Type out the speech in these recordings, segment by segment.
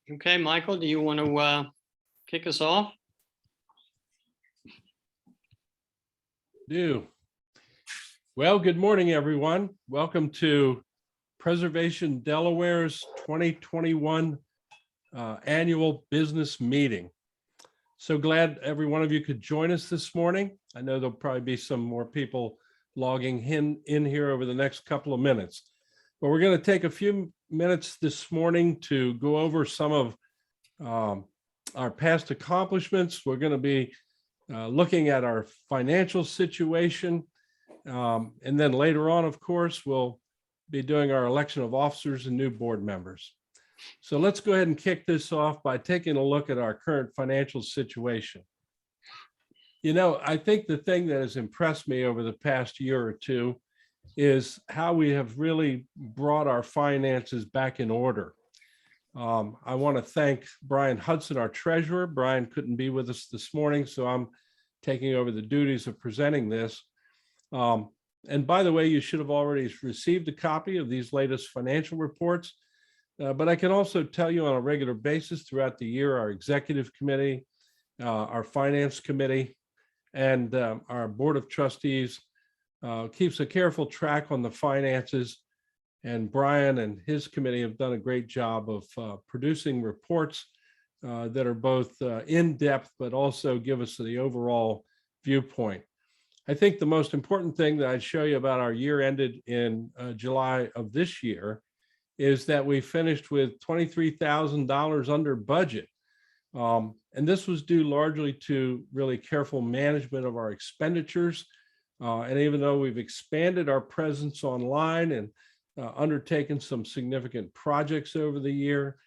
Okay, Michael, do you want to kick us off? Well, good morning, everyone. Welcome to Preservation Delaware's 2021 annual business meeting. So glad every one of you could join us this morning. I know there'll probably be some more people logging in here over the next couple of minutes. But we're going to take a few minutes this morning to go over some of our past accomplishments. We're going to be looking at our financial situation. And then later on, of course, we'll be doing our election of officers and new board members. So let's go ahead and kick this off by taking a look at our current financial situation. You know, I think the thing that has impressed me over the past year or two is how we have really brought our finances back in order. I want to thank Brian Hudson, our treasurer. Brian couldn't be with us this morning, so I'm taking over the duties of presenting this. And by the way, you should have already received a copy of these latest financial reports. But I can also tell you on a regular basis throughout the year, our executive committee, our finance committee, and our board of trustees keeps a careful track on the finances. And Brian and his committee have done a great job of producing reports that are both in depth, but also give us the overall viewpoint. I think the most important thing that I'd show you about our year ended in July of this year is that we finished with $23,000 under budget. And this was due largely to really careful management of our expenditures. And even though we've expanded our presence online and undertaken some significant projects over the year,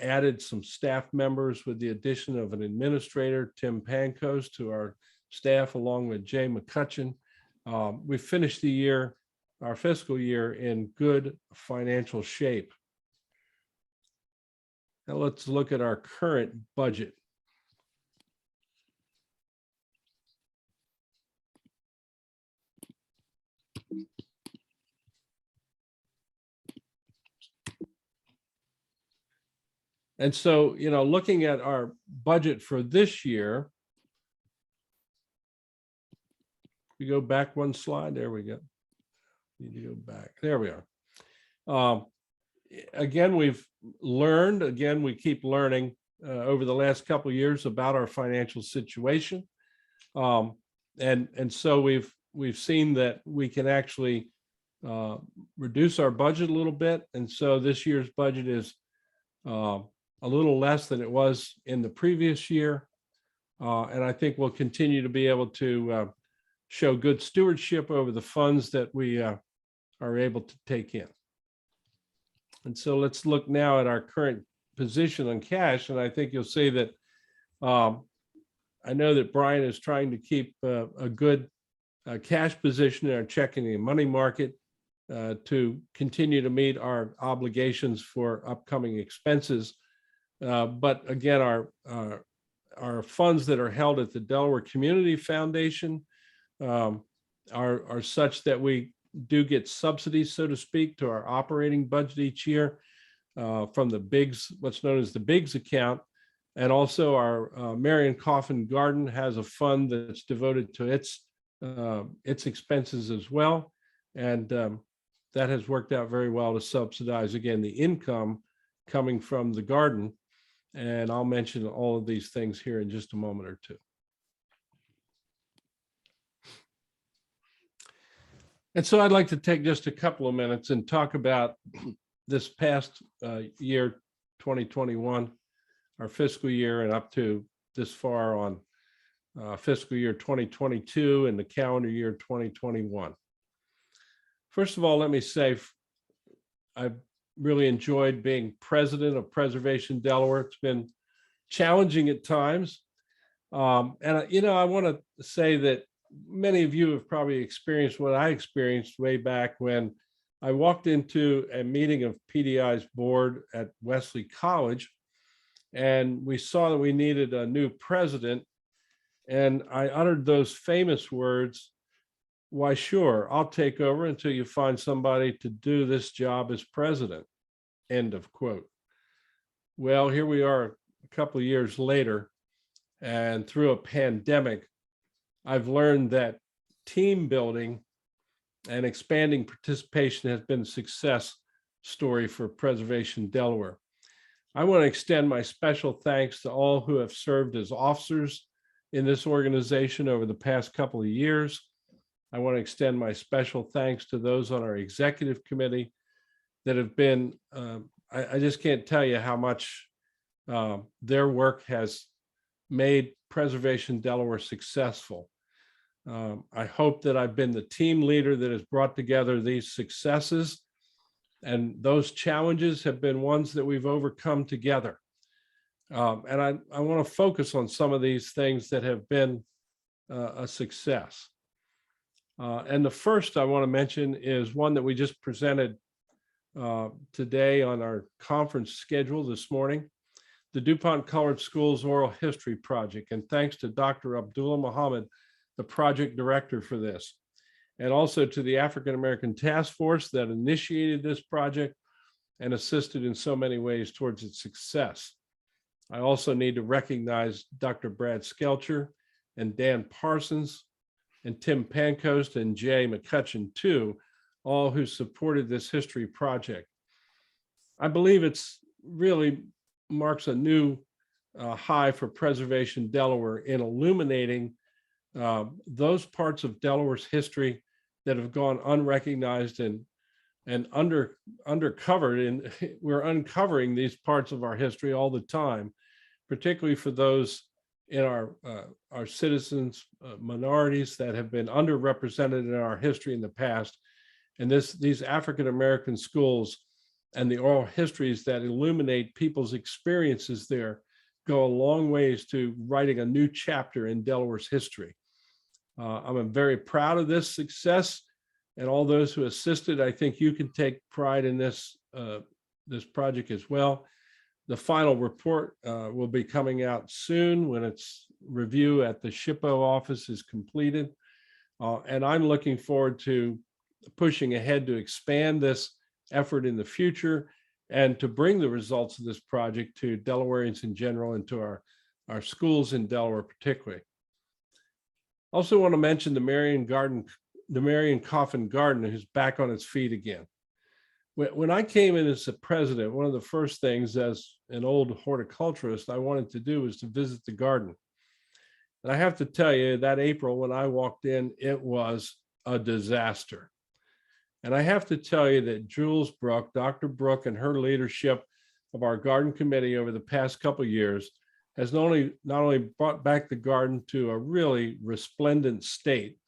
added some staff members with the addition of an administrator, Tim Pankos, to our staff, along with Jay McCutcheon. We finished the year, our fiscal year, in good financial shape. Now let's look at our current budget. And so, you know, looking at our budget for this year, we go back one slide. There we go. Need to go back. There we are. Again, we've learned, we keep learning over the last couple of years about our financial situation. And so we've seen that we can actually reduce our budget a little bit. And so this year's budget is a little less than it was in the previous year. And I think we'll continue to be able to show good stewardship over the funds that we are able to take in. And so let's look now at our current position on cash. And I think you'll see that I know that Brian is trying to keep a good cash position in our checking and money market to continue to meet our obligations for upcoming expenses. But again, our funds that are held at the Delaware Community Foundation are such that we do get subsidies, so to speak, to our operating budget each year from the BIGS, what's known as the BIGS account. And also our Marion Coffin Garden has a fund that's devoted to its expenses as well. And that has worked out very well to subsidize, again, the income coming from the garden. And I'll mention all of these things here in just a moment or two. And so I'd like to take just a couple of minutes and talk about this past year, 2021, our fiscal year, and up to this far on fiscal year 2022 and the calendar year 2021. First of all, let me say I've really enjoyed being president of Preservation Delaware. It's been challenging at times. And, you know, I want to say that many of you have probably experienced what I experienced way back when I walked into a meeting of PDI's board at Wesley College, and we saw that we needed a new president. And I uttered those famous words, "Why, sure, I'll take over until you find somebody to do this job as president," end of quote. Well, here we are a couple of years later, and through a pandemic, I've learned that team building and expanding participation has been a success story for Preservation Delaware. I want to extend my special thanks to all who have served as officers in this organization over the past couple of years. I want to extend my special thanks to those on our executive committee that have been, I just can't tell you how much their work has made Preservation Delaware successful. I hope that I've been the team leader that has brought together these successes, and those challenges have been ones that we've overcome together. And I want to focus on some of these things that have been a success. And the first I want to mention is one that we just presented today on our conference schedule this morning, the DuPont Colored Schools Oral History Project. And thanks to Dr. Abdullah Muhammad, the project director for this, and also to the African American Task Force that initiated this project and assisted in so many ways towards its success. I also need to recognize Dr. Brad Skelcher and Dan Parsons and Tim Pancoast and Jay McCutcheon too, all who supported this history project. I believe it's really marks a new high for Preservation Delaware in illuminating those parts of Delaware's history that have gone unrecognized and undercovered. And we're uncovering these parts of our history all the time, particularly for those in our citizens, minorities that have been underrepresented in our history in the past. And these African American schools and the oral histories that illuminate people's experiences there go a long ways to writing a new chapter in Delaware's history. I'm very proud of this success, and all those who assisted. I think you can take pride in this project as well. The final report will be coming out soon when its review at the SHPO office is completed. And I'm looking forward to pushing ahead to expand this effort in the future and to bring the results of this project to Delawareans in general and to our schools in Delaware particularly. Also want to mention the Marion Coffin Garden, who's back on its feet again. When I came in as the president, one of the first things as an old horticulturist I wanted to do was to visit the garden. And I have to tell you that April when I walked in, it was a disaster. And I have to tell you that Jules Brooke, Dr. Brooke, and her leadership of our garden committee over the past couple of years has not only brought back the garden to a really resplendent state,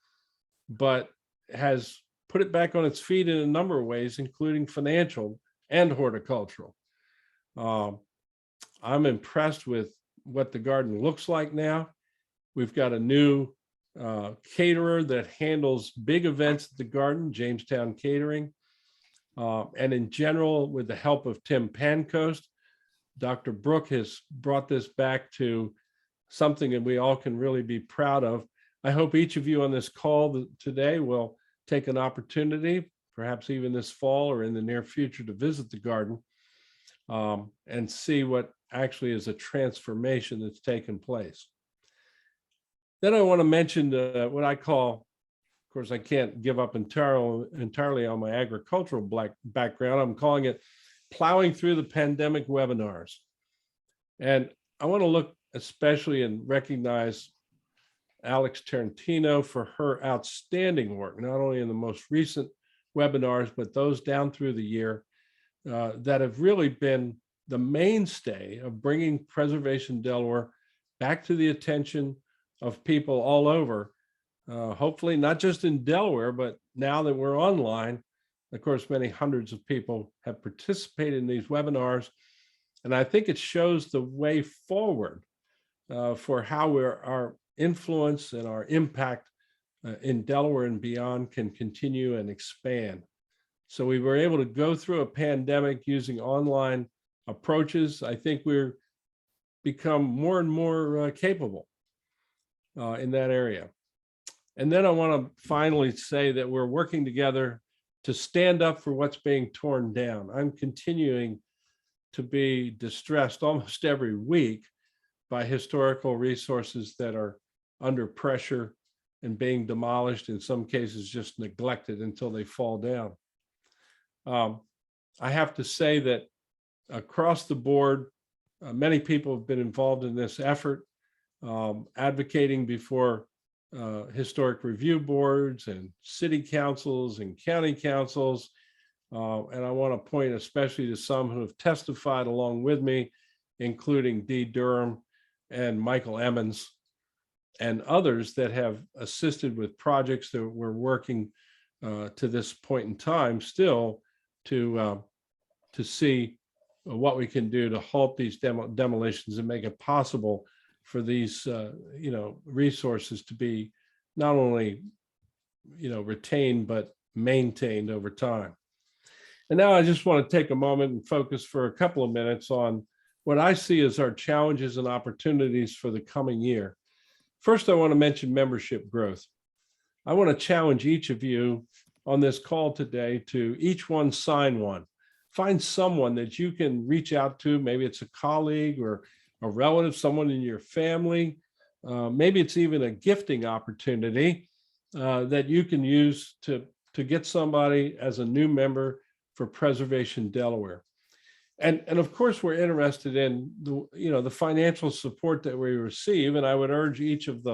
but has put it back on its feet in a number of ways, including financial and horticultural. I'm impressed with what the garden looks like now. We've got a new caterer that handles big events at the garden, Jamestown Catering. And in general, with the help of Tim Pancoast, Dr. Brooke has brought this back to something that we all can really be proud of. I hope each of you on this call today will take an opportunity, perhaps even this fall or in the near future, to visit the garden and see what actually is a transformation that's taken place. Then I want to mention what I call, of course, I can't give up entirely on my agricultural background. I'm calling it plowing through the pandemic webinars. And I want to look especially and recognize Alex Tarantino for her outstanding work, not only in the most recent webinars, but those down through the year that have really been the mainstay of bringing Preservation Delaware back to the attention of people all over, hopefully not just in Delaware, but now that we're online, of course, many hundreds of people have participated in these webinars. And I think it shows the way forward for how our influence and our impact in Delaware and beyond can continue and expand. So we were able to go through a pandemic using online approaches. I think we're become more and more capable in that area. And then I want to finally say that we're working together to stand up for what's being torn down. I'm continuing to be distressed almost every week by historical resources that are under pressure and being demolished, in some cases just neglected until they fall down. I have to say that across the board, many people have been involved in this effort, advocating before historic review boards and city councils and county councils. And I want to point especially to some who have testified along with me, including Dee Durham and Michael Emmons and others that have assisted with projects that we're working to this point in time still to see what we can do to halt these demolitions and make it possible for these resources to be not only retained but maintained over time. And now I just want to take a moment and focus for a couple of minutes on what I see as our challenges and opportunities for the coming year. First, I want to mention membership growth. I want to challenge each of you on this call today to each one sign one. Find someone that you can reach out to. Maybe it's a colleague or a relative, someone in your family. Maybe it's even a gifting opportunity that you can use to get somebody as a new member for Preservation Delaware. And of course, we're interested in the financial support that we receive. And I would urge each of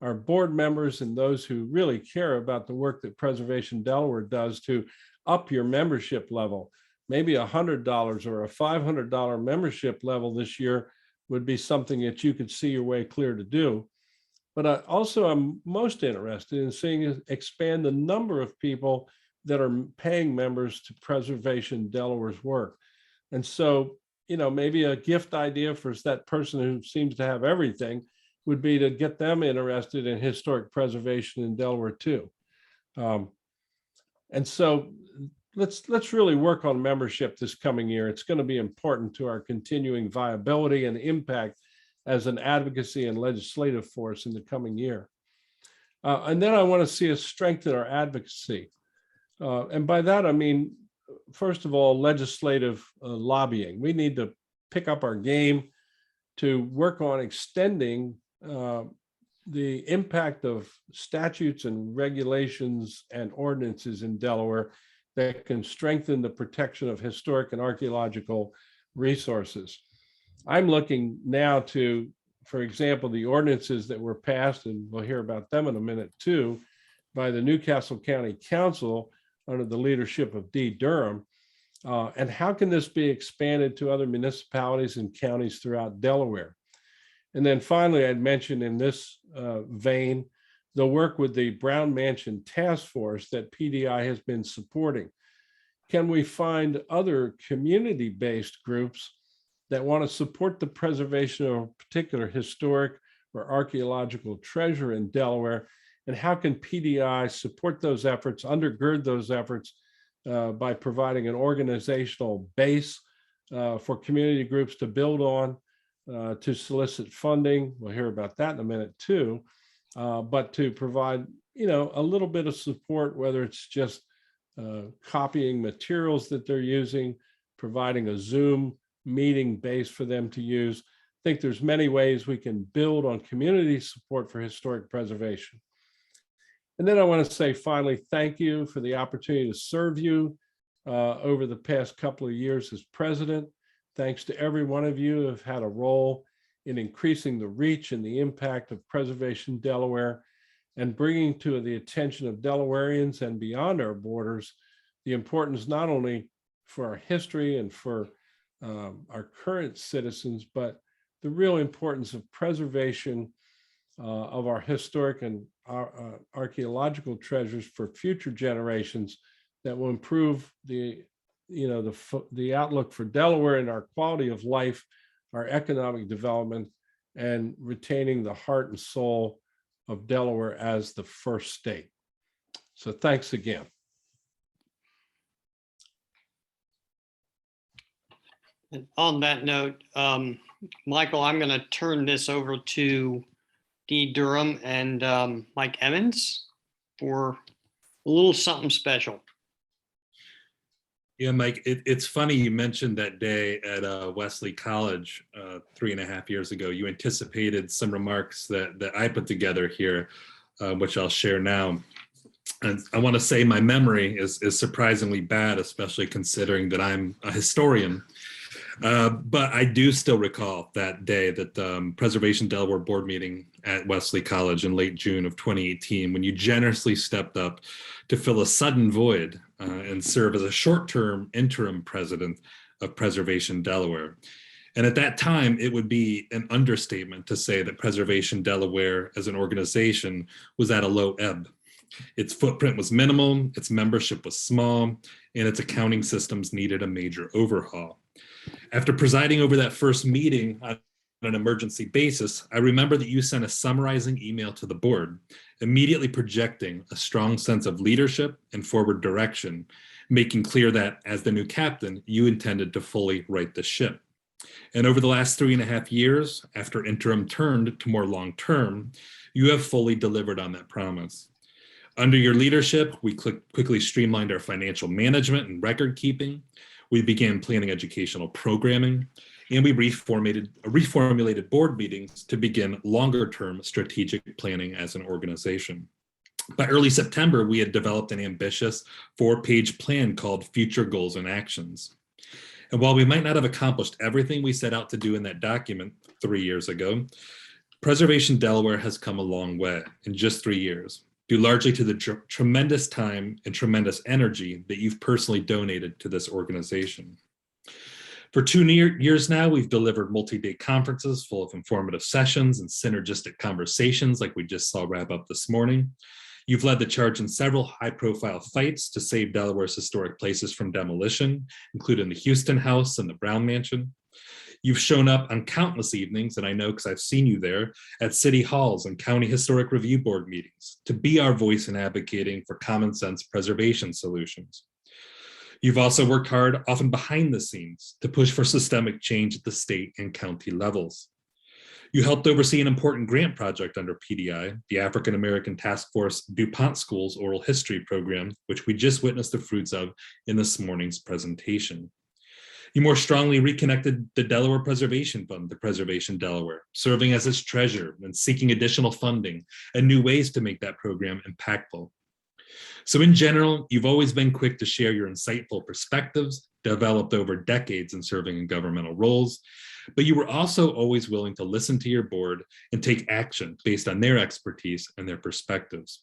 our board members and those who really care about the work that Preservation Delaware does to up your membership level. Maybe $100 or a $500 membership level this year would be something that you could see your way clear to do. But I'm most interested in seeing expand the number of people that are paying members to Preservation Delaware's work. And so, maybe a gift idea for that person who seems to have everything would be to get them interested in historic preservation in Delaware too. And so let's really work on membership this coming year. It's going to be important to our continuing viability and impact as an advocacy and legislative force in the coming year. And then I want to see us strengthen our advocacy. And by that, I mean, first of all, legislative lobbying. We need to pick up our game to work on extending the impact of statutes and regulations and ordinances in Delaware that can strengthen the protection of historic and archaeological resources. I'm looking now to, for example, the ordinances that were passed, and we'll hear about them in a minute too, by the Newcastle County Council under the leadership of Dee Durham. And how can this be expanded to other municipalities and counties throughout Delaware? And then finally, I'd mention in this vein, the work with the Brown Mansion Task Force that PDI has been supporting. Can we find other community-based groups that want to support the preservation of a particular historic or archaeological treasure in Delaware? And how can PDI support those efforts, undergird those efforts by providing an organizational base for community groups to build on, to solicit funding? We'll hear about that in a minute too, but to provide, a little bit of support, whether it's just copying materials that they're using, providing a Zoom meeting base for them to use. I think there's many ways we can build on community support for historic preservation. And then I want to say finally, thank you for the opportunity to serve you over the past couple of years as president. Thanks to every one of you who have had a role in increasing the reach and the impact of Preservation Delaware and bringing to the attention of Delawareans and beyond our borders the importance not only for our history and for our current citizens, but the real importance of preservation of our historic and archaeological treasures for future generations that will improve the outlook for Delaware and our quality of life, our economic development, and retaining the heart and soul of Delaware as the first state. So thanks again. And on that note, Michael, I'm going to turn this over to Dee Durham and Mike Emmons for a little something special. Yeah, Mike, it's funny you mentioned that day at Wesley College 3.5 years ago. You anticipated some remarks that I put together here, which I'll share now. And I want to say my memory is surprisingly bad, especially considering that I'm a historian. But I do still recall that day, that Preservation Delaware board meeting at Wesley College in late June of 2018, when you generously stepped up to fill a sudden void and serve as a short-term interim president of Preservation Delaware. And at that time, it would be an understatement to say that Preservation Delaware as an organization was at a low ebb. Its footprint was minimal, its membership was small, and its accounting systems needed a major overhaul. After presiding over that first meeting on an emergency basis, I remember that you sent a summarizing email to the board, immediately projecting a strong sense of leadership and forward direction, making clear that as the new captain, you intended to fully right the ship. And over the last 3.5 years, after interim turned to more long-term, you have fully delivered on that promise. Under your leadership, we quickly streamlined our financial management and record keeping. We began planning educational programming, and we reformulated board meetings to begin longer-term strategic planning as an organization. By early September, we had developed an ambitious 4-page plan called Future Goals and Actions. And while we might not have accomplished everything we set out to do in that document 3 years ago, Preservation Delaware has come a long way in just 3 years, due largely to the tremendous time and tremendous energy that you've personally donated to this organization. For 2 years now, we've delivered multi-day conferences full of informative sessions and synergistic conversations like we just saw wrap up this morning. You've led the charge in several high-profile fights to save Delaware's historic places from demolition, including the Houston House and the Brown Mansion. You've shown up on countless evenings, and I know because I've seen you there, at city halls and county historic review board meetings to be our voice in advocating for common sense preservation solutions. You've also worked hard, often behind the scenes, to push for systemic change at the state and county levels. You helped oversee an important grant project under PDI, the African American Task Force DuPont School's Oral History Program, which we just witnessed the fruits of in this morning's presentation. You more strongly reconnected the Delaware Preservation Fund to Preservation Delaware, serving as its treasurer and seeking additional funding and new ways to make that program impactful. So in general, you've always been quick to share your insightful perspectives, developed over decades in serving in governmental roles, but you were also always willing to listen to your board and take action based on their expertise and their perspectives.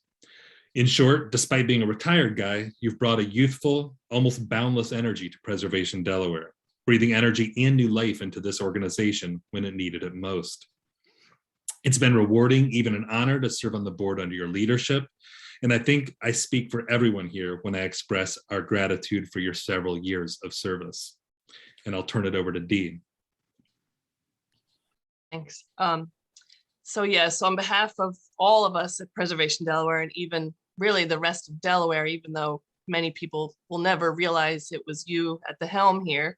In short, despite being a retired guy, you've brought a youthful, almost boundless energy to Preservation Delaware, breathing energy and new life into this organization when it needed it most. It's been rewarding, even an honor, to serve on the board under your leadership. And I think I speak for everyone here when I express our gratitude for your several years of service. And I'll turn it over to Dee. Thanks. So yes, on behalf of all of us at Preservation Delaware, and even really the rest of Delaware, even though many people will never realize it was you at the helm here,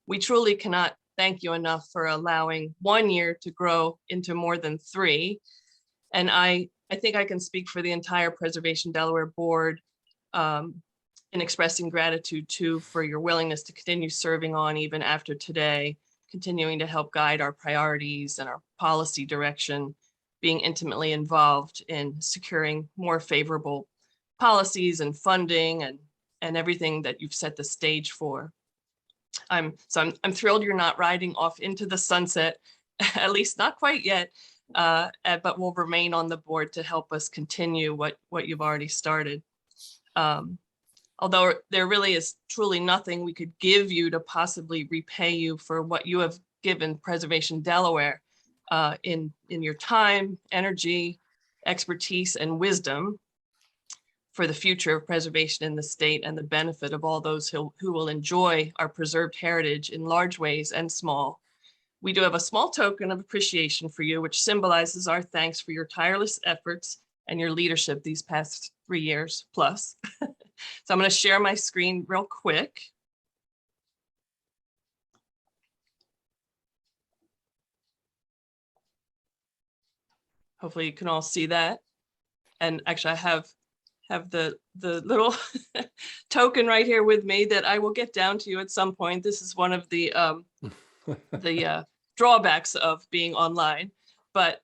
we truly cannot thank you enough for allowing 1 year to grow into more than 3. And I think I can speak for the entire Preservation Delaware board in expressing gratitude too for your willingness to continue serving on even after today, continuing to help guide our priorities and our policy direction, being intimately involved in securing more favorable policies and funding and everything that you've set the stage for. I'm thrilled you're not riding off into the sunset, at least not quite yet, but will remain on the board to help us continue what you've already started. Although there really is truly nothing we could give you to possibly repay you for what you have given Preservation Delaware in your time, energy, expertise, and wisdom for the future of preservation in the state and the benefit of all those who will enjoy our preserved heritage in large ways and small. We do have a small token of appreciation for you, which symbolizes our thanks for your tireless efforts and your leadership these past 3 years plus. So I'm going to share my screen real quick. Hopefully you can all see that. And actually I have have the little token right here with me that I will get down to you at some point. This is one of the drawbacks of being online, but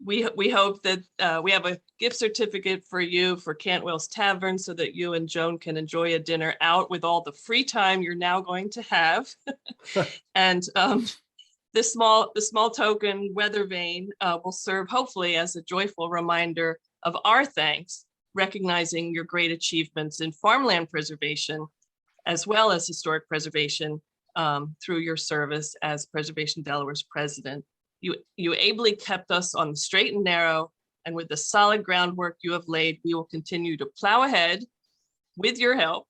we hope that we have a gift certificate for you for Cantwell's Tavern so that you and Joan can enjoy a dinner out with all the free time you're now going to have. And the small token weather vane will serve hopefully as a joyful reminder of our thanks, recognizing your great achievements in farmland preservation, as well as historic preservation through your service as Preservation Delaware's president. You ably kept us on the straight and narrow, and with the solid groundwork you have laid, we will continue to plow ahead with your help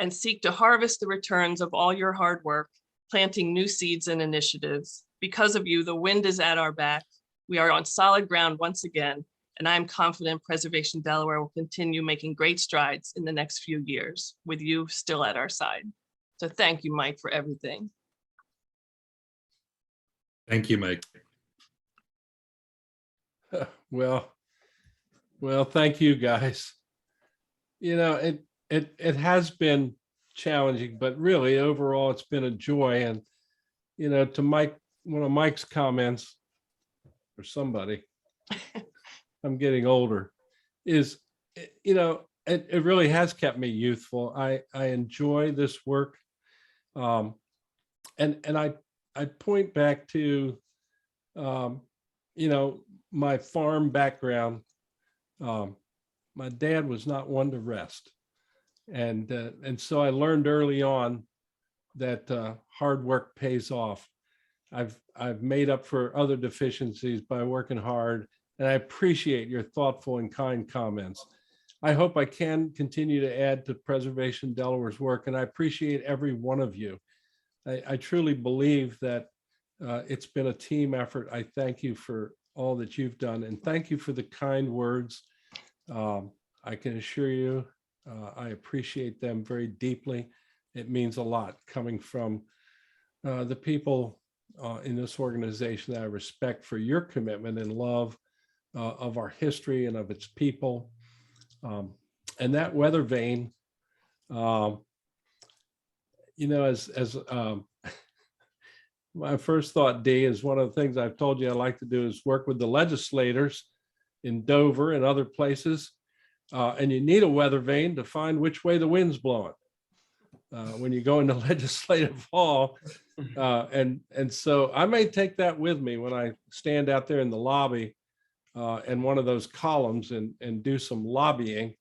and seek to harvest the returns of all your hard work, planting new seeds and initiatives. Because of you, the wind is at our back. We are on solid ground once again, and I'm confident Preservation Delaware will continue making great strides in the next few years with you still at our side. So thank you, Mike, for everything. Thank you, Mike. Well, thank you guys. You know, it has been challenging, but really overall it's been a joy. And, you know, to Mike, one of Mike's comments, or somebody, I'm getting older, is, you know, it really has kept me youthful. I enjoy this work. And I point back to, you know, my farm background. My dad was not one to rest. And so I learned early on that hard work pays off. I've made up for other deficiencies by working hard, and I appreciate your thoughtful and kind comments. I hope I can continue to add to Preservation Delaware's work, and I appreciate every one of you. I truly believe that it's been a team effort. I thank you for all that you've done, and thank you for the kind words. I can assure you, I appreciate them very deeply. It means a lot coming from the people in this organization that I respect for your commitment and love of our history and of its people. And that weather vane, you know, as my first thought, Dee, is one of the things I've told you I like to do is work with the legislators in Dover and other places. And you need a weather vane to find which way the wind's blowing when you go into Legislative Hall. And so I may take that with me when I stand out there in the lobby and one of those columns and do some lobbying.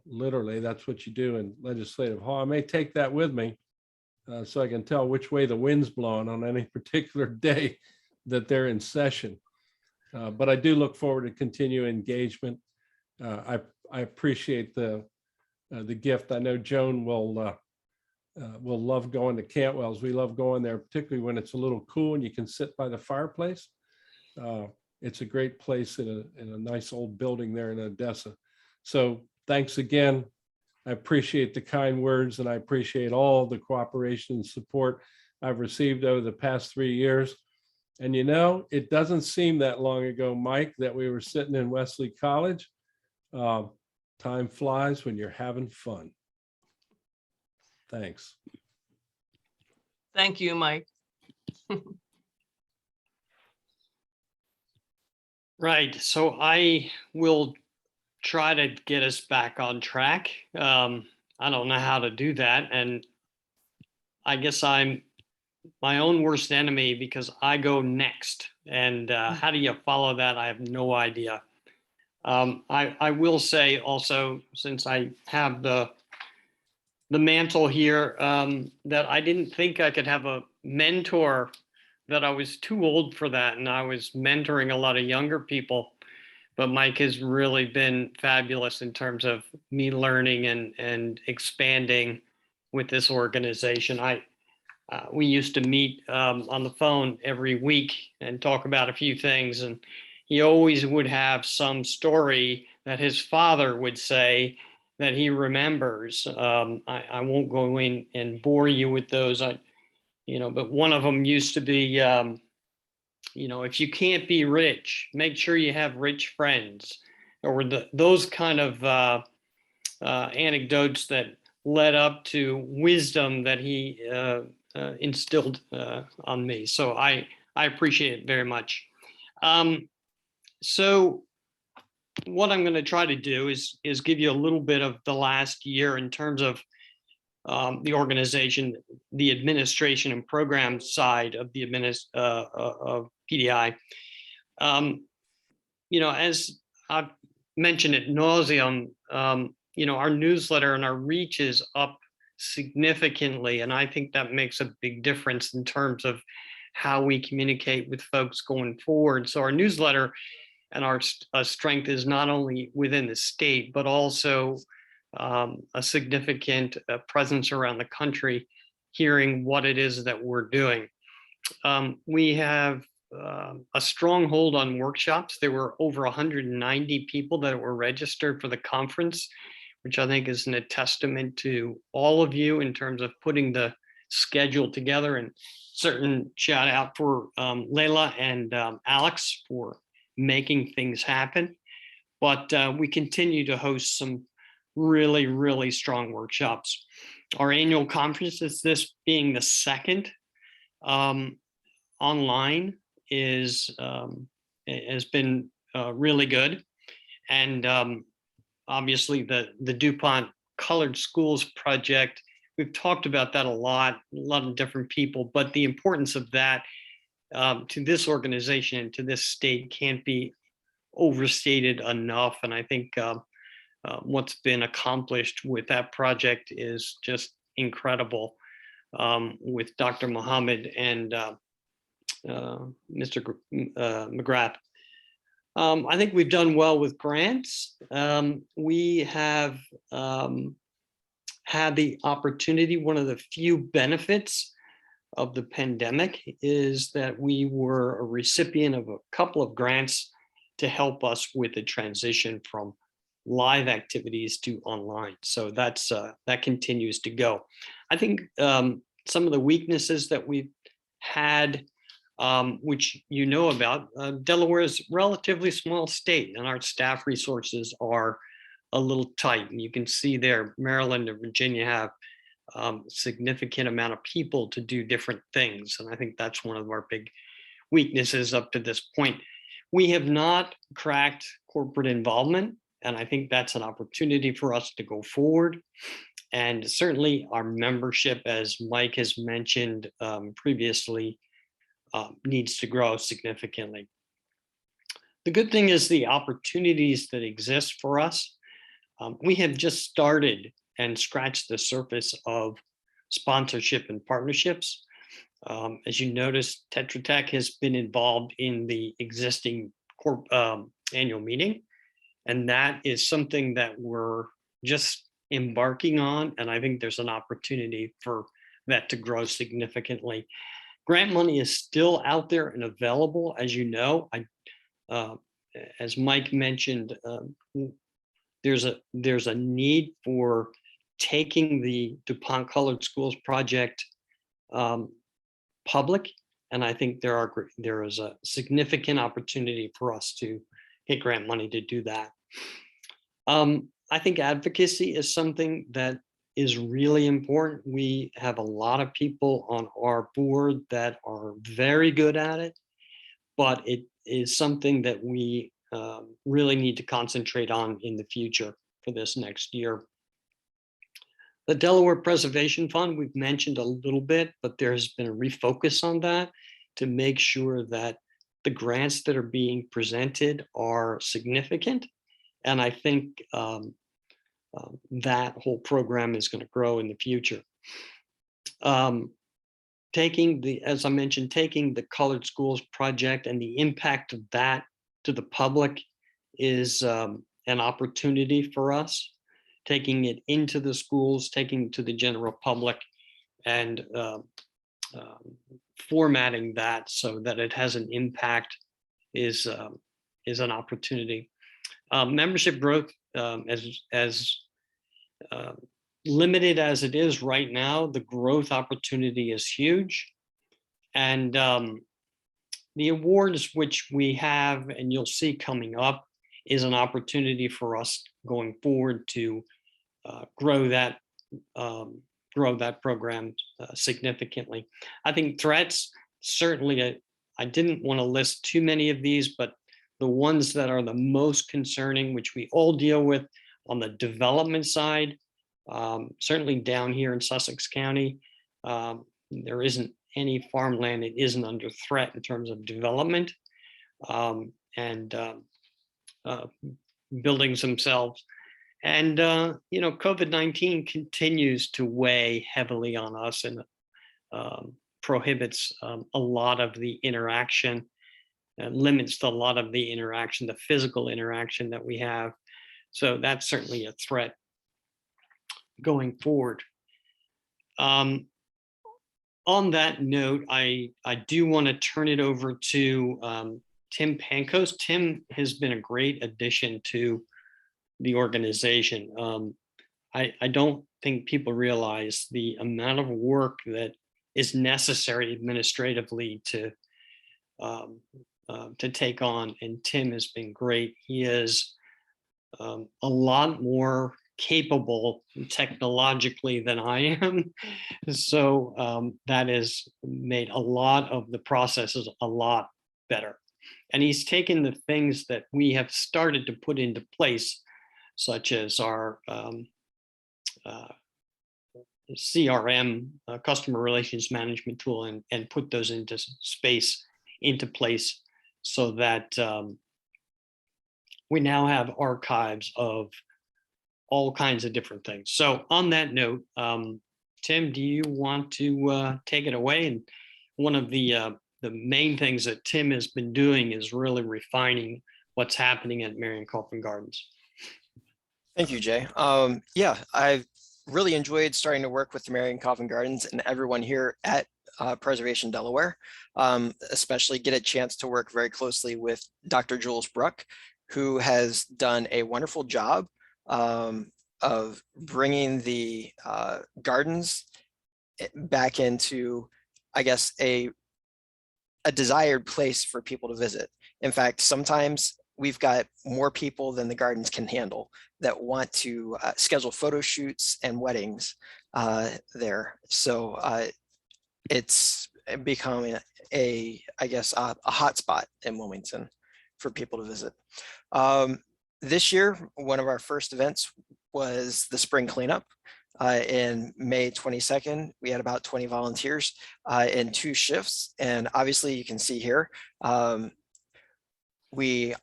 Literally, that's what you do in Legislative Hall. I may take that with me so I can tell which way the wind's blowing on any particular day that they're in session. But I do look forward to continued engagement. I appreciate the gift. I know Joan will love going to Cantwell's. We love going there, particularly when it's a little cool and you can sit by the fireplace. It's a great place in a nice old building there in Odessa. So thanks again. I appreciate the kind words, and I appreciate all the cooperation and support I've received over the past 3 years. And you know, it doesn't seem that long ago, Mike, that we were sitting in Wesley College. Time flies when you're having fun. Thanks. Thank you, Mike. Right. So I will try to get us back on track. I don't know how to do that. And I guess I'm my own worst enemy because I go next. And how do you follow that? I have no idea. I will say also, since I have the mantle here, that I didn't think I could have a mentor, that I was too old for that. And I was mentoring a lot of younger people. But Mike has really been fabulous in terms of me learning and expanding with this organization. We used to meet on the phone every week and talk about a few things. And he always would have some story that his father would say that he remembers. I won't go in and bore you with those. But one of them used to be, if you can't be rich, make sure you have rich friends. or those kind of anecdotes that led up to wisdom that he instilled on me. So I appreciate it very much. So what I'm going to try to do is give you a little bit of the last year in terms of the organization, the administration and program side of the of PDI. As I've mentioned at nauseum, our newsletter and our reach is up significantly, and I think that makes a big difference in terms of how we communicate with folks going forward. So our newsletter and our strength is not only within the state, but also a significant presence around the country, hearing what it is that we're doing. We have a strong hold on workshops. There were over 190 people that were registered for the conference, which I think is a testament to all of you in terms of putting the schedule together. And certain shout out for Layla and Alex for making things happen. But we continue to host some really, really strong workshops. Our annual conference, is this being the second online, has been really good. And obviously the DuPont Colored Schools Project, we've talked about that a lot of different people, but the importance of that to this organization and to this state can't be overstated enough. And I think what's been accomplished with that project is just incredible with Dr. Muhammad and Mr. McGrath. I think we've done well with grants. We have had the opportunity. One of the few benefits of the pandemic is that we were a recipient of a couple of grants to help us with the transition from live activities to online. So that continues to go. I think some of the weaknesses that we've had, which you know about, Delaware is a relatively small state and our staff resources are a little tight. And you can see there, Maryland and Virginia have significant amount of people to do different things. And I think that's one of our big weaknesses up to this point. We have not cracked corporate involvement, and I think that's an opportunity for us to go forward. And certainly our membership, as Mike has mentioned previously, needs to grow significantly. The good thing is the opportunities that exist for us. We have just started and scratched the surface of sponsorship and partnerships. As you notice, Tetra Tech has been involved in the existing annual meeting, and that is something that we're just embarking on, and I think there's an opportunity for that to grow significantly. Grant money is still out there and available, as you know. As Mike mentioned, there's a need for taking the DuPont Colored Schools project public, and I think there is a significant opportunity for us to get grant money to do that. I think advocacy is something that is really important. We have a lot of people on our board that are very good at it, but it is something that we really need to concentrate on in the future for this next year. The Delaware Preservation Fund, we've mentioned a little bit, but there's been a refocus on that to make sure that the grants that are being presented are significant. And I think that whole program is going to grow in the future. As I mentioned, taking the Colored Schools project and the impact of that to the public is an opportunity for us. Taking it into the schools, taking it to the general public, and formatting that so that it has an impact is an opportunity. Membership growth, as limited as it is right now, the growth opportunity is huge. And the awards which we have, and you'll see coming up, is an opportunity for us going forward to grow that program significantly. I think threats, certainly, I didn't want to list too many of these, but the ones that are the most concerning, which we all deal with on the development side, certainly down here in Sussex County, there isn't any farmland that isn't under threat in terms of development, and buildings themselves. And COVID-19 continues to weigh heavily on us, and prohibits a lot of the interaction, limits a lot of the interaction, the physical interaction that we have. So that's certainly a threat going forward. On that note, I do want to turn it over to Tim Pankos. Tim has been a great addition to the organization. I don't think people realize the amount of work that is necessary administratively to take on, and Tim has been great. He is a lot more capable technologically than I am, so that has made a lot of the processes a lot better. And he's taken the things that we have started to put into place, such as our CRM, customer relations management tool, and put those into place, so that we now have archives of all kinds of different things. So on that note, Tim, do you want to take it away? And one of the main things that Tim has been doing is really refining what's happening at Marion Coffin Gardens. Thank you, Jay. Yeah, I've really enjoyed starting to work with the Marion Coffin Gardens and everyone here at Preservation Delaware, especially get a chance to work very closely with Dr. Jules Bruck, who has done a wonderful job of bringing the gardens back into, I guess, a desired place for people to visit. In fact, sometimes we've got more people than the gardens can handle that want to schedule photo shoots and weddings there. So it's becoming I guess, a hotspot in Wilmington for people to visit. This year, one of our first events was the spring cleanup. In May 22nd, we had about 20 volunteers in 2 shifts. And obviously you can see here, we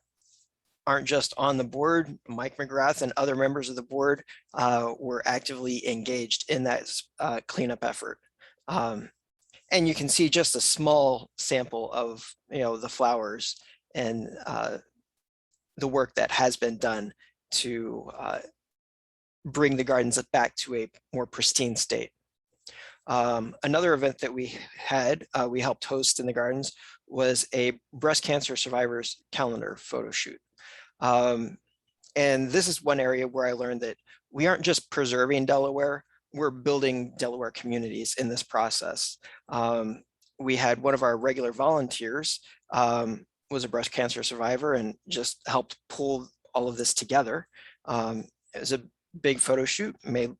aren't just on the board. Mike McGrath and other members of the board were actively engaged in that cleanup effort. And you can see just a small sample of the flowers and the work that has been done to bring the gardens back to a more pristine state. Another event that we had, we helped host in the gardens, was a breast cancer survivors calendar photo shoot. And this is one area where I learned that we aren't just preserving Delaware, we're building Delaware communities in this process. We had one of our regular volunteers was a breast cancer survivor and just helped pull all of this together. It was a big photo shoot, made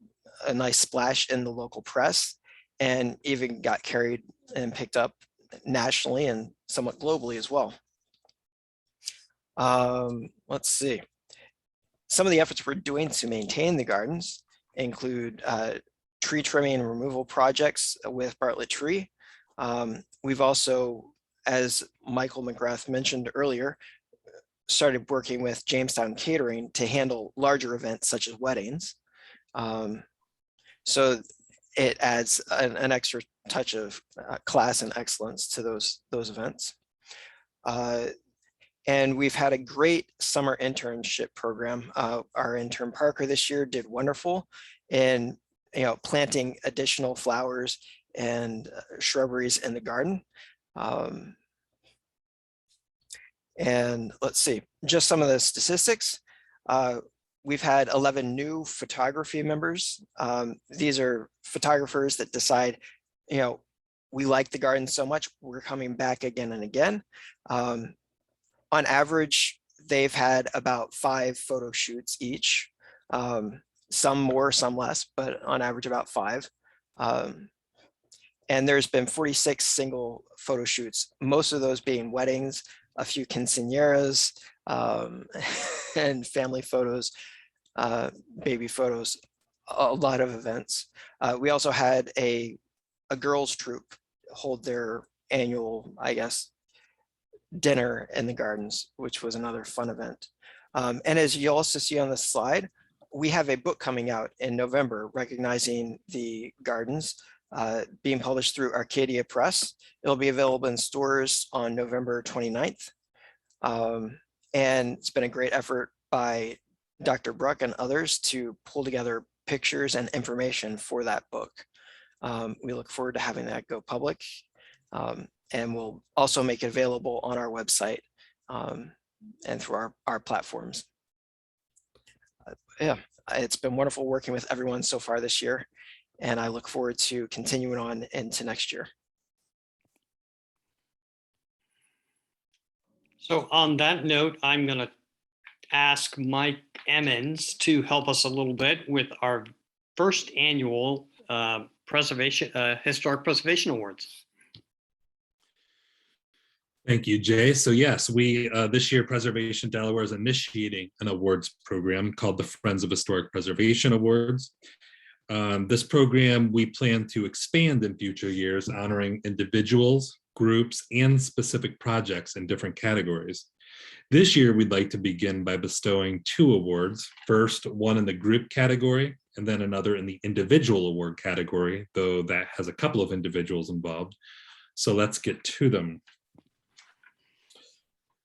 a nice splash in the local press, and even got carried and picked up nationally and somewhat globally as well. Let's see. Some of the efforts we're doing to maintain the gardens include tree trimming and removal projects with Bartlett Tree. We've also, as Michael McGrath mentioned earlier, started working with Jamestown Catering to handle larger events such as weddings. So it adds an extra touch of class and excellence to those events. And we've had a great summer internship program. Our intern Parker this year did wonderful in planting additional flowers and shrubberies in the garden. And let's see, just some of the statistics. We've had 11 new photography members. These are photographers that decide, we like the garden so much, we're coming back again and again. On average, they've had about 5 photo shoots each, some more, some less, but on average about 5. And there's been 46 single photo shoots, most of those being weddings, a few quinceañeras, and family photos, baby photos, a lot of events. We also had a girls troupe hold their annual, I guess, dinner in the gardens, which was another fun event. And as you also see on the slide, we have a book coming out in November recognizing the gardens, being published through Arcadia Press. It'll be available in stores on November 29th. And it's been a great effort by Dr. Bruck and others to pull together pictures and information for that book. We look forward to having that go public. And we'll also make it available on our website and through our platforms. Yeah, it's been wonderful working with everyone so far this year, and I look forward to continuing on into next year. So on that note, I'm going to ask Mike Emmons to help us a little bit with our first annual Historic Preservation Awards. Thank you, Jay. So yes, we this year Preservation Delaware is initiating an awards program called the Friends of Historic Preservation Awards. This program we plan to expand in future years, honoring individuals, groups, and specific projects in different categories. This year, we'd like to begin by bestowing 2 awards. First, one in the group category, and then another in the individual award category, though that has a couple of individuals involved. So let's get to them.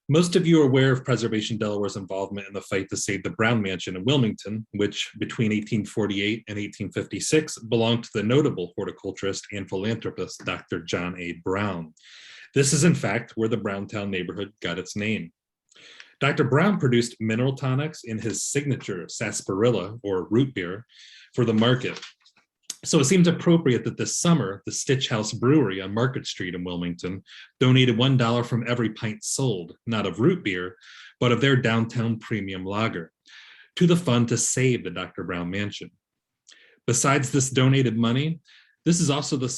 Most of you are aware of Preservation Delaware's involvement in the fight to save the Brown Mansion in Wilmington, which between 1848 and 1856 belonged to the notable horticulturist and philanthropist, Dr. John A. Brown. This is in fact where the Browntown neighborhood got its name. Dr. Brown produced mineral tonics in his signature sarsaparilla, or root beer, for the market. So it seems appropriate that this summer, the Stitch House Brewery on Market Street in Wilmington donated $1 from every pint sold, not of root beer, but of their downtown premium lager, to the fund to save the Dr. Brown Mansion. Besides this donated money, this is also the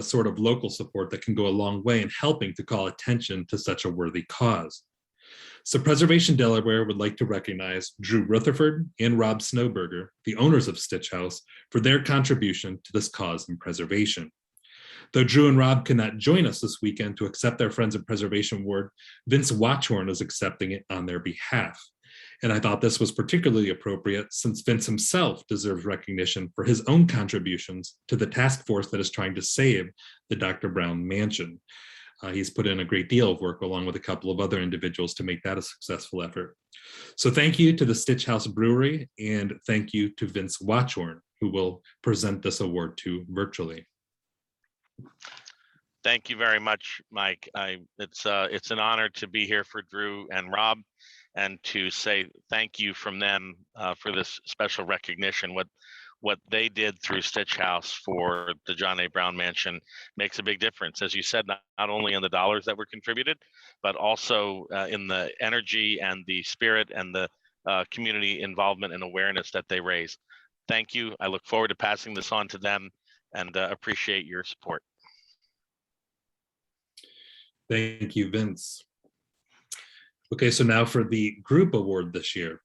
sort of local support that can go a long way in helping to call attention to such a worthy cause. So Preservation Delaware would like to recognize Drew Rutherford and Rob Snowberger, the owners of Stitch House, for their contribution to this cause and preservation. Though Drew and Rob could not join us this weekend to accept their Friends of Preservation Award, Vince Watchorn is accepting it on their behalf. And I thought this was particularly appropriate since Vince himself deserves recognition for his own contributions to the task force that is trying to save the Dr. Brown Mansion. He's put in a great deal of work along with a couple of other individuals to make that a successful effort. So thank you to the Stitch House Brewery, and thank you to Vince Watchorn, who will present this award to virtually. Thank you very much, Mike. It's an honor to be here for Drew and Rob, and to say thank you from them for this special recognition. What they did through Stitch House for the John A. Brown Mansion makes a big difference, as you said, not only in the dollars that were contributed, but also in the energy and the spirit and the community involvement and awareness that they raise. Thank you. I look forward to passing this on to them, and appreciate your support. Thank you, Vince. Okay, so now for the group award this year.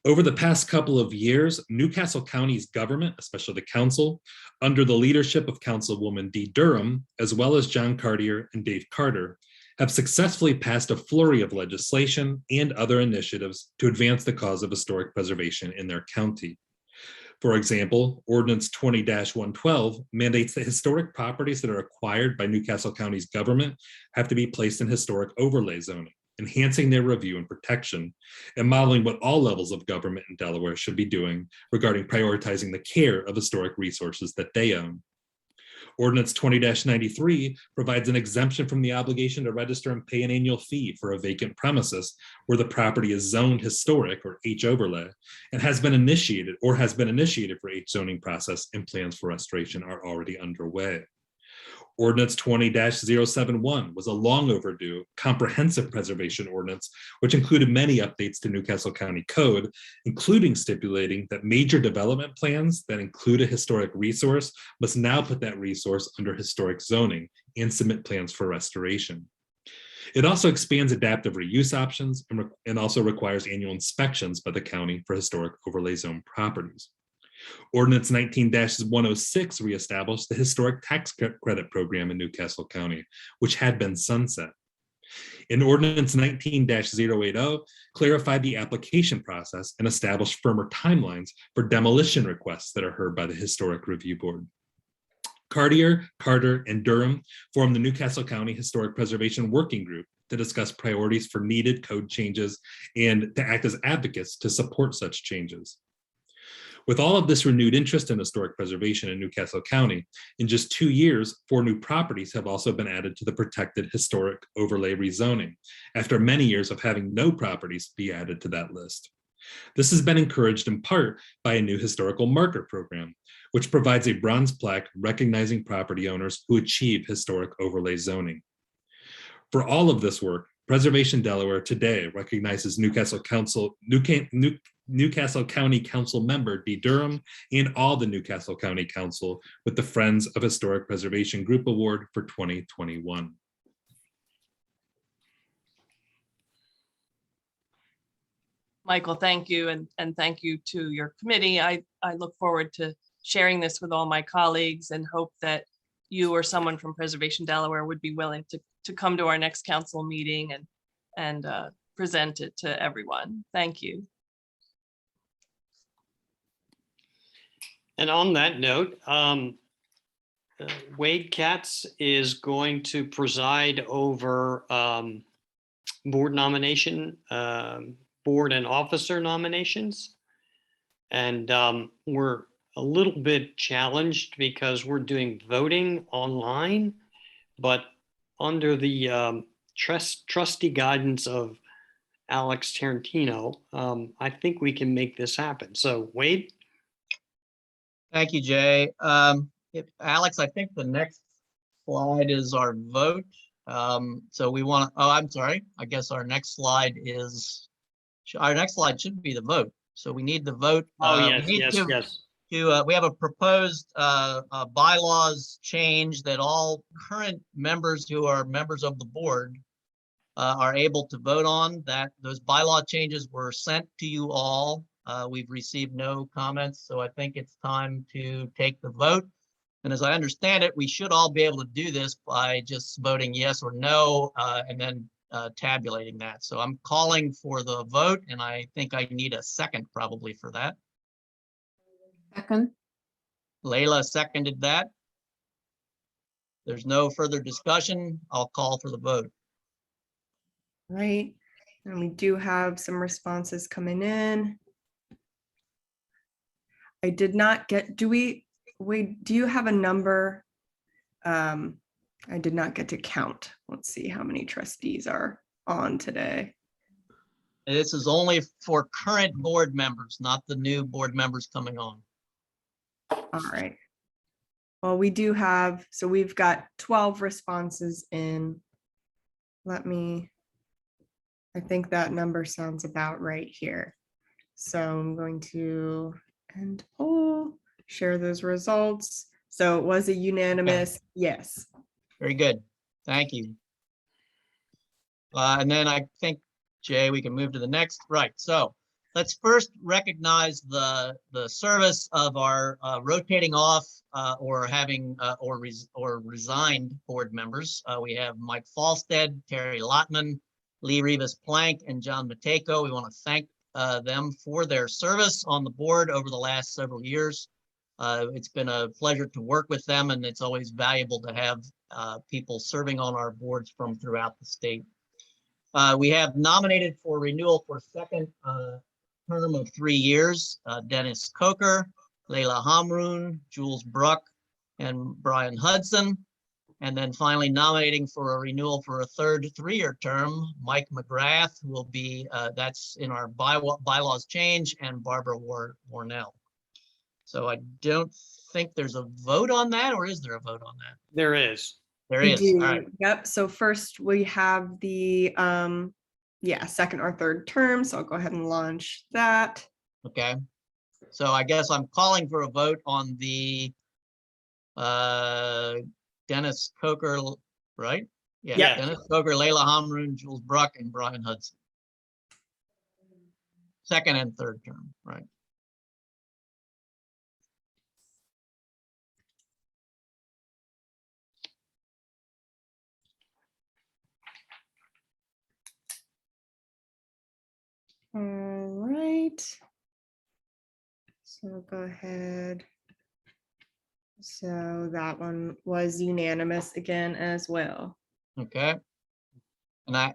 Over the past couple of years, Newcastle County's government, especially the council, under the leadership of Councilwoman Dee Durham, as well as John Cartier and Dave Carter, have successfully passed a flurry of legislation and other initiatives to advance the cause of historic preservation in their county. For example, Ordinance 20-112 mandates that historic properties that are acquired by Newcastle County's government have to be placed in historic overlay zoning, enhancing their review and protection, and modeling what all levels of government in Delaware should be doing regarding prioritizing the care of historic resources that they own. Ordinance 20-93 provides an exemption from the obligation to register and pay an annual fee for a vacant premises where the property is zoned historic, or H overlay, and has been initiated for H zoning process, and plans for restoration are already underway. Ordinance 20-071 was a long overdue comprehensive preservation ordinance, which included many updates to Newcastle County Code, including stipulating that major development plans that include a historic resource must now put that resource under historic zoning and submit plans for restoration. It also expands adaptive reuse options and also requires annual inspections by the county for historic overlay zone properties. Ordinance 19-106 reestablished the historic tax credit program in Newcastle County, which had been sunset. In Ordinance 19-080 clarified the application process and established firmer timelines for demolition requests that are heard by the Historic Review Board. Cartier, Carter, and Durham formed the Newcastle County Historic Preservation Working Group to discuss priorities for needed code changes and to act as advocates to support such changes. With all of this renewed interest in historic preservation in Newcastle County, in just 2 years, 4 new properties have also been added to the protected historic overlay rezoning, after many years of having no properties be added to that list. This has been encouraged in part by a new historical marker program, which provides a bronze plaque recognizing property owners who achieve historic overlay zoning. For all of this work, Preservation Delaware today recognizes Newcastle County Council member Dee Durham and all the Newcastle County Council with the Friends of Historic Preservation Group Award for 2021. Michael, thank you. And thank you to your committee. I look forward to sharing this with all my colleagues and hope that you or someone from Preservation Delaware would be willing to come to our next council meeting and present it to everyone. Thank you. And on that note, Wade Katz is going to preside over board nomination, board and officer nominations. And we're a little bit challenged because we're doing voting online, but under the trusty guidance of Alex Tarantino, I think we can make this happen. So Wade? Thank you, Jay. Alex, I think the next slide is our vote. So we want to, I'm sorry. I guess our next slide should be the vote. So we need the vote. Yes. We have a proposed bylaws change that all current members who are members of the board are able to vote on. Those bylaw changes were sent to you all. We've received no comments, so I think it's time to take the vote. And as I understand it, we should all be able to do this by just voting yes or no, and then tabulating that. So I'm calling for the vote, and I think I need a second probably for that. Second. Layla seconded that. There's no further discussion. I'll call for the vote. Right. And we do have some responses coming in. I did not get, do you have a number? I did not get to count. Let's see how many trustees are on today. This is only for current board members, not the new board members coming on. All right. Well, we do have, so we've got 12 responses in. I think that number sounds about right here. So I'm going to end poll, share those results. So it was a unanimous yes. Very good. Thank you. And then I think, Jay, we can move to the next. Right. So let's first recognize the service of our rotating off or having or resigned board members. We have Mike Falstead, Terry Lottman, Lee Rivas Plank, and John Matejko. We want to thank them for their service on the board over the last several years. It's been a pleasure to work with them, and it's always valuable to have people serving on our boards from throughout the state. We have nominated for renewal for second term of 3 years, Dennis Coker, Leila Hamroon, Jules Bruck, and Brian Hudson. And then finally nominating for a renewal for a third 3-year term, Mike McGrath, who will be, that's in our bylaws change, and Barbara Warnell. So I don't think there's a vote on that, or is there a vote on that? There is. There I is. do. All right. Yep. So first we have the second or third term. So I'll go ahead and launch that. Okay. So I guess I'm calling for a vote on the Dennis Coker, right? Yeah, Yeah. Dennis Coker, Layla Hamroon, Jules Bruck, and Brian Hudson. Second and third term, right? All right. So go ahead. So that one was unanimous again as well. Okay. And I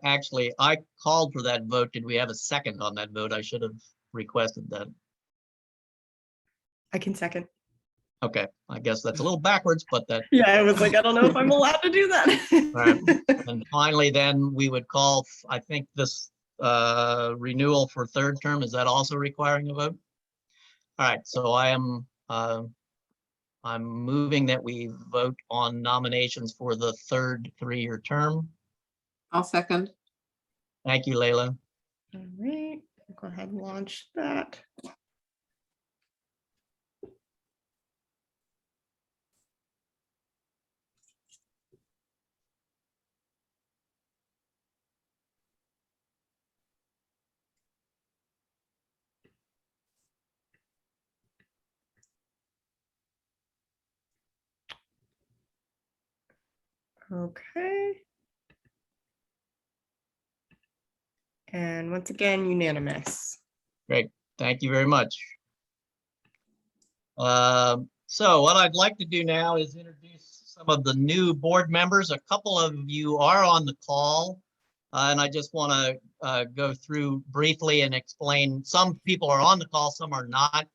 called for that vote. Did we have a second on that vote? I should have requested that. I can second. Okay, I guess that's a little backwards, but that, Yeah, I was like, I don't know if I'm allowed to do Right. that. and finally, then we would call, I think this renewal for third term, is that also requiring a vote? All right, so I'm moving that we vote on nominations for the third 3-year term. I'll second. Thank you, Layla. All right, go ahead and launch that. Okay. And once again, unanimous. Great, thank you very much. So what I'd like to do now is introduce some of the new board members. A couple of you are on the call, and I just want to go through briefly and explain. Some people are on the call, some are not.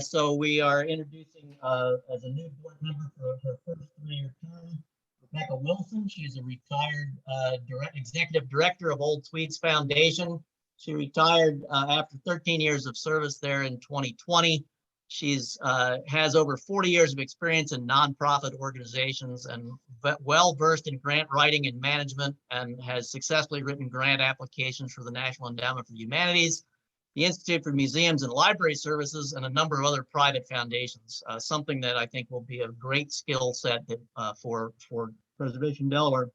So we are introducing as a new board member for her first 3-year term, Rebecca Wilson. She's a retired executive director of Old Swedes Foundation. She retired after 13 years of service there in 2020. She's has over 40 years of experience in nonprofit organizations and well versed in grant writing and management, and has successfully written grant applications for the National Endowment for the Humanities, the Institute for Museums and Library Services, and a number of other private foundations. Something that I think will be a great skill set for Preservation Delaware.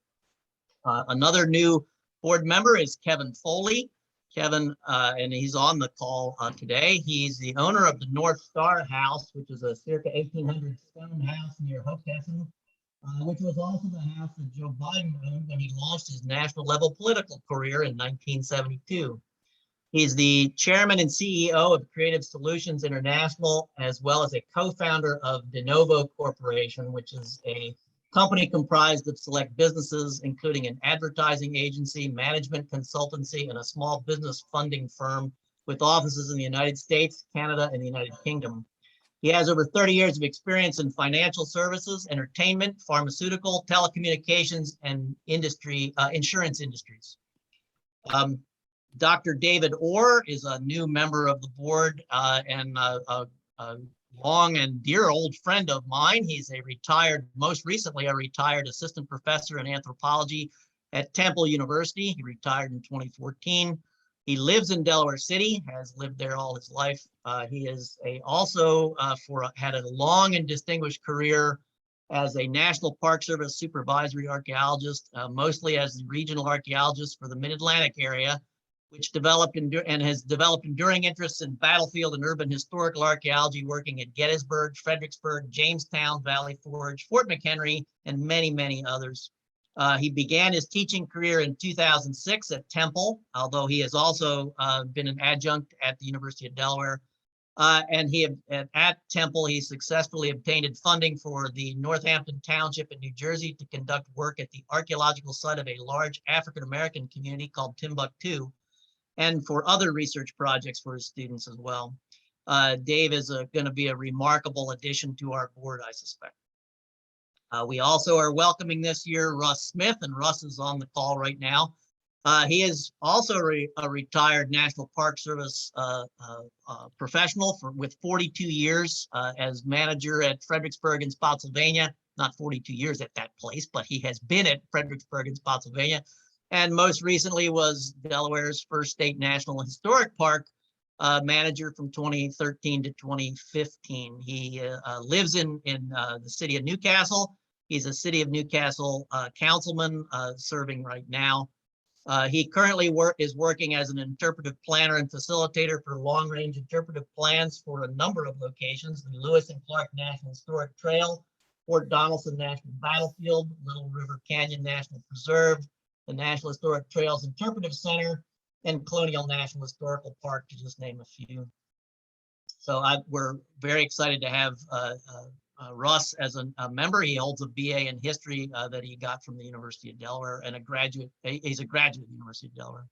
Another new board member is Kevin Foley. Kevin, and he's on the call today. He's the owner of the North Star House, which is a circa 1800 stone house near Hockessin, which was also the house that Joe Biden owned when he launched his national level political career in 1972. He's the chairman and CEO of Creative Solutions International, as well as a co-founder of De Novo Corporation, which is a company comprised of select businesses, including an advertising agency, management consultancy, and a small business funding firm with offices in the United States, Canada, and the United Kingdom. He has over 30 years of experience in financial services, entertainment, pharmaceutical, telecommunications, and insurance industries. Dr. David Orr is a new member of the board and a long and dear old friend of mine. He's most recently a retired assistant professor in anthropology at Temple University. He retired in 2014. He lives in Delaware City, has lived there all his life. He is had a long and distinguished career as a National Park Service supervisory archaeologist, mostly as the regional archaeologist for the Mid-Atlantic area, which has developed enduring interests in battlefield and urban historical archaeology, working at Gettysburg, Fredericksburg, Jamestown, Valley Forge, Fort McHenry, and many, many others. He began his teaching career in 2006 at Temple, although he has also been an adjunct at the University of Delaware. At Temple, he successfully obtained funding for the Northampton Township in New Jersey to conduct work at the archaeological site of a large African-American community called Timbuktu, and for other research projects for his students as well. Dave is going to be a remarkable addition to our board, I suspect. We also are welcoming this year Russ Smith, and Russ is on the call right now. He is also a retired National Park Service professional with 42 years as manager at Fredericksburg and Spotsylvania, not 42 years at that place, but he has been at Fredericksburg in Spotsylvania. And most recently was Delaware's first state national historic park manager from 2013 to 2015. He lives in the city of Newcastle. He's a city of Newcastle councilman serving right now. He currently is working as an interpretive planner and facilitator for long-range interpretive plans for a number of locations: the Lewis and Clark National Historic Trail, Fort Donaldson National Battlefield, Little River Canyon National Preserve, the National Historic Trails Interpretive Center, and Colonial National Historical Park, to just name a few. So we're very excited to have Russ as a member. He holds a BA in history that he got from the University of Delaware, and he's a graduate of the University of Delaware.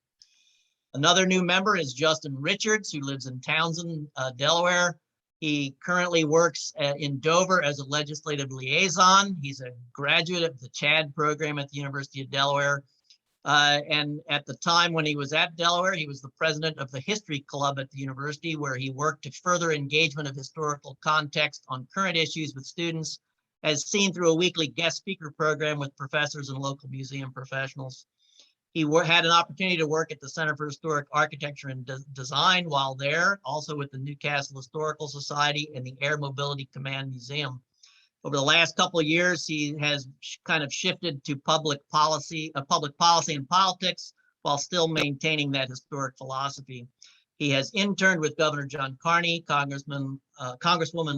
Another new member is Justin Richards, who lives in Townsend, Delaware. He currently works in Dover as a legislative liaison. He's a graduate of the CHAD program at the University of Delaware. And at the time when he was at Delaware, he was the president of the History Club at the university, where he worked to further engagement of historical context on current issues with students, as seen through a weekly guest speaker program with professors and local museum professionals. He had an opportunity to work at the Center for Historic Architecture and Design while there, also with the Newcastle Historical Society and the Air Mobility Command Museum. Over the last couple of years, he has kind of shifted to public policy and politics while still maintaining that historic philosophy. He has interned with Governor John Carney, Congresswoman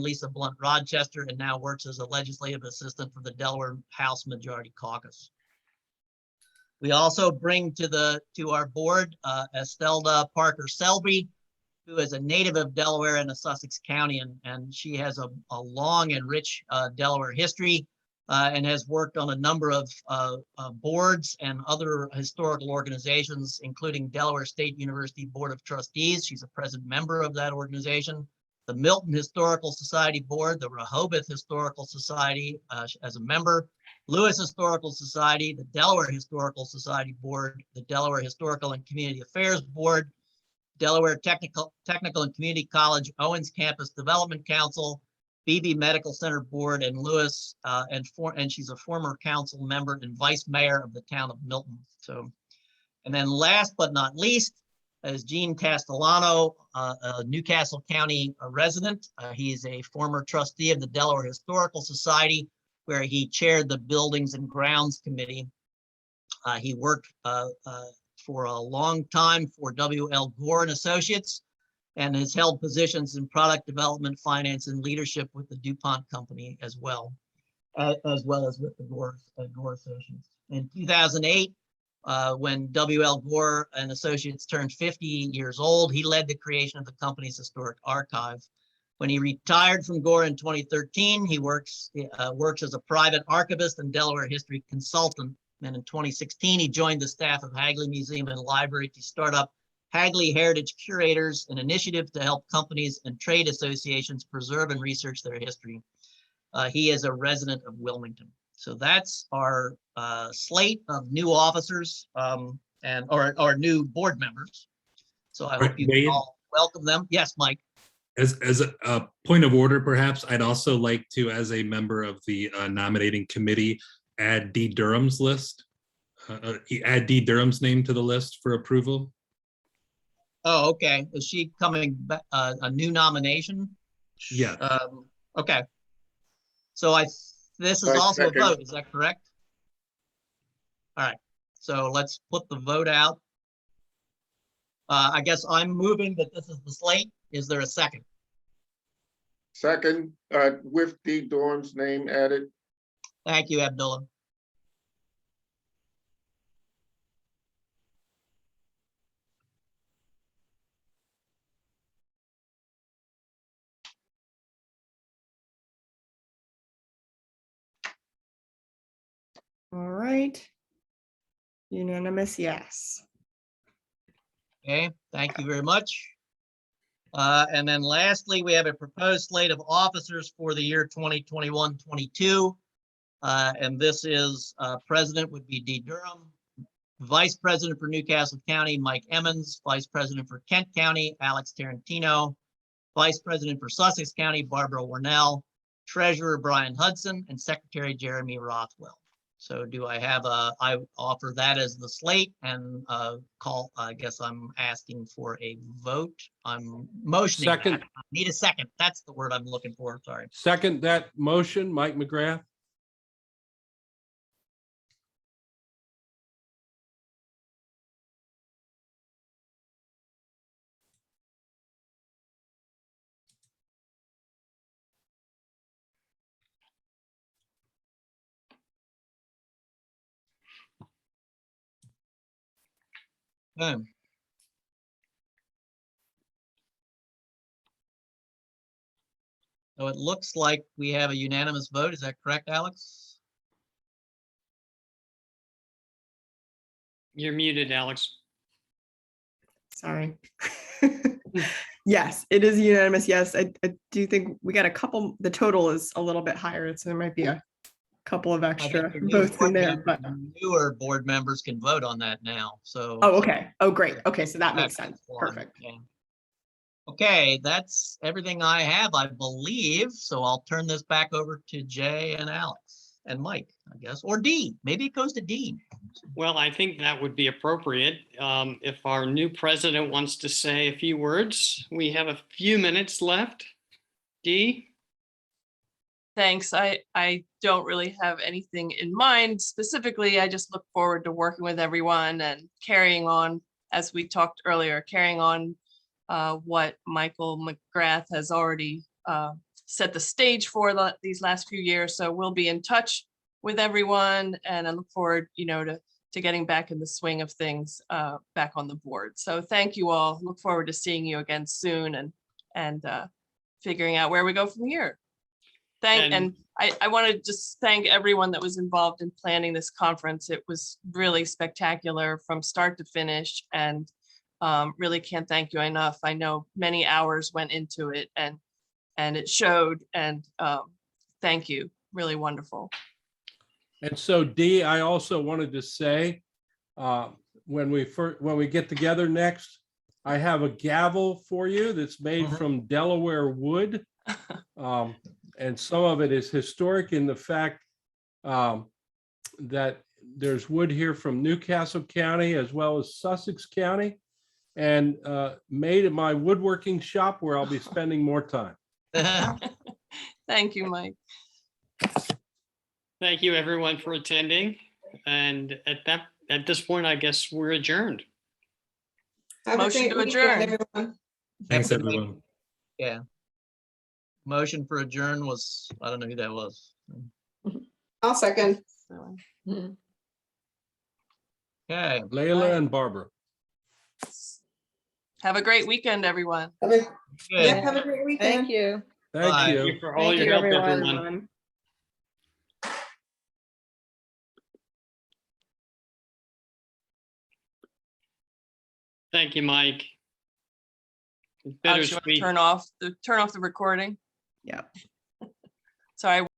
Lisa Blunt Rochester, and now works as a legislative assistant for the Delaware House Majority Caucus. We also bring to our board Estelda Parker Selby, who is a native of Delaware and Sussex County, and she has a long and rich Delaware history and has worked on a number of boards and other historical organizations, including Delaware State University Board of Trustees. She's a present member of that organization, the Milton Historical Society Board, the Rehoboth Historical Society as a member, Lewis Historical Society, the Delaware Historical Society Board, the Delaware Historical and Community Affairs Board, Delaware Technical and Community College Owens Campus Development Council, Beebe Medical Center Board, and Lewis, and she's a former council member and vice mayor of the town of Milton. So, and then last but not least is Gene Castellano, a Newcastle County resident. He's a former trustee of the Delaware Historical Society, where he chaired the Buildings and Grounds Committee. He worked for a long time for W.L. Gore and Associates, and has held positions in product development, finance, and leadership with the DuPont Company as well as with the Gore Associates. In 2008, when W.L. Gore and Associates turned 50 years old, he led the creation of the company's historic archive. When he retired from Gore in 2013, he works as a private archivist and Delaware history consultant. And in 2016, he joined the staff of Hagley Museum and Library to start up Hagley Heritage Curators, an initiative to help companies and trade associations preserve and research their history. He is a resident of Wilmington. So that's our slate of new officers or new board members. So I hope you can all welcome them. Yes, Mike. As a point of order, perhaps, I'd also like to, as a member of the nominating committee, add Dee Durham's list. Add Dee Durham's name to the list for approval. Oh, okay. Is she coming back, a new nomination? Yeah. Okay. So this is also a vote, is that correct? All right. So let's put the vote out. I guess I'm moving that this is the slate. Is there a second? Second, with Dee Durham's name added. Thank you, Abdullah. All right. Unanimous, yes. Okay, thank you very much. And then lastly, we have a proposed slate of officers for the year 2021-22. And this is president would be Dee Durham, vice president for Newcastle County, Mike Emmons, vice president for Kent County, Alex Tarantino, vice president for Sussex County, Barbara Warnell, Treasurer Brian Hudson, and Secretary Jeremy Rothwell. So do I have I offer that as the slate and I guess I'm asking for a vote. I'm motioning that. Second. I need a second. That's the word I'm looking for. Sorry. Second that motion, Mike McGrath. Boom. So it looks like we have a unanimous vote. Is that correct, Alex? You're muted, Alex. Sorry. Yes, it is unanimous. Yes, I do think we got a couple, the total is a little bit higher, so there might be a couple of I think extra the new votes in board there, members- but, Newer board members can vote on that now, so. oh, okay. Oh, great. Okay, so that makes That's sense. fine, Perfect. yeah. Okay, that's everything I have, I believe. So I'll turn this back over to Jay and Alex and Mike, I guess, or Dean. Maybe it goes to Dean. Well, I think that would be appropriate. If our new president wants to say a few words, we have a few minutes left. Dee? Thanks. I don't really have anything in mind specifically. I just look forward to working with everyone and carrying on, as we talked earlier, carrying on what Michael McGrath has already set the stage for these last few years. So we'll be in touch with everyone, and I look forward, to getting back in the swing of things back on the board. So thank you all. Look forward to seeing you again soon and figuring out where we go from here. And I want to just thank everyone that was involved in planning this conference. It was really spectacular from start to finish, and really can't thank you enough. I know many hours went into it, and it showed, and thank you. Really wonderful. And so Dee, I also wanted to say, when we get together next, I have a gavel for you that's made from Delaware wood. And some of it is historic in the fact that there's wood here from Newcastle County as well as Sussex County, and made at my woodworking shop where I'll be spending more time. Thank you, Mike. Thank you, everyone, for attending. And at this point, I guess we're adjourned. Have a Motion great to weekend, adjourn. everyone. Thanks, everyone. Yeah. Motion for adjourn was, I don't know who that was. I'll second. So, Okay. Layla and Barbara. have a great weekend, everyone. Good. Have a great weekend. Thank you. Thank Bye. you. Thank you for all Thank your you, help, everyone. everyone. Thank you, Mike. It's Alex, you want to bittersweet. turn off the recording? Yeah. Sorry.